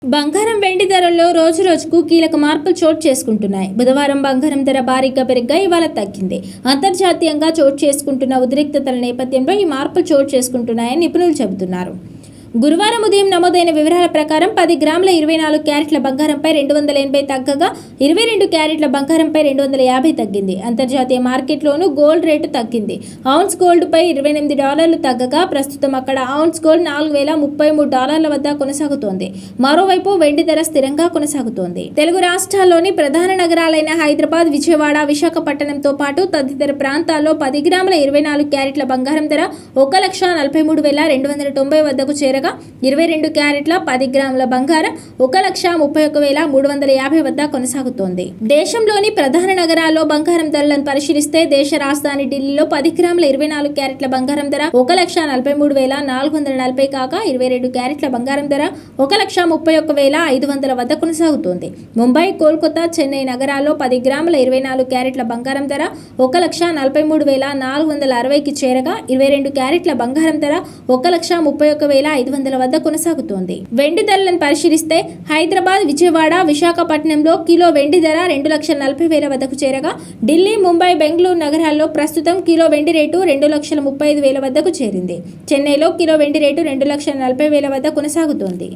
బంగారం వెండి ధరల్లో రోజు రోజుకు కీలక మార్పులు చోటు చేసుకుంటున్నాయి. బుధవారం బంగారం ధర భారీగా పెరిగ్గా ఇవాళ తగ్గింది. అంతర్జాతీయంగా చోటు చేసుకుంటున్న ఉద్రిక్తతల నేపథ్యంలో ఈ మార్పులు చోటు చేసుకుంటున్నాయని నిపుణులు చెబుతున్నారు. గురువారం ఉదయం నమోదైన వివరాల ప్రకారం 10 గ్రాముల 24 క్యారెట్ల బంగారంపై 280 తగ్గగా 22 క్యారెట్ల బంగారంపై 250 తగ్గింది. అంతర్జాతీయ మార్కెట్లోనూ గోల్డ్ రేటు తగ్గింది. ఔన్స్ గోల్డ్పై $28 తగ్గగా ప్రస్తుతం అక్కడ ఔన్స్ గోల్డ్ $4,033 వద్ద కొనసాగుతోంది. మరోవైపు వెండి ధర స్థిరంగా కొనసాగుతోంది. తెలుగు రాష్ట్రాల్లోని ప్రధాన నగరాలైన హైదరాబాద్, విజయవాడ, విశాఖపట్నంతో పాటు తదితర ప్రాంతాల్లో 10 గ్రాముల 24 క్యారెట్ల బంగారం ధర 1,43,290 వద్దకు చేరగా 22 క్యారెట్ల 10 గ్రాముల బంగారం 1,31,350 వద్ద కొనసాగుతోంది. దేశంలోని ప్రధాన నగరాల్లో బంగారం ధరలను పరిశీలిస్తే దేశ రాజధాని ఢిల్లీలో 10 గ్రాముల 24 క్యారెట్ల బంగారం ధర 1,43,440 కాగా 22 క్యారెట్ల బంగారం ధర 1,31,500 వద్ద కొనసాగుతోంది. ముంబై, కోల్కతా, చెన్నై నగరాల్లో 10 గ్రాముల 24 క్యారెట్ల బంగారం ధర 1,43,460కి చేరగా 22 క్యారెట్ల బంగారం ధర 1,31,500 వద్ద కొనసాగుతోంది. వెండి ధరలను పరిశీలిస్తే హైదరాబాద్, విజయవాడ, విశాఖపట్నంలో కిలో వెండి ధర 2,40,000 వద్దకు చేరగా ఢిల్లీ, ముంబై, బెంగళూరు నగరాల్లో ప్రస్తుతం కిలో వెండి రేటు 2,35,000 వద్దకు చేరింది. చెన్నైలో కిలో వెండి రేటు 2,40,000 వద్ద కొనసాగుతోంది.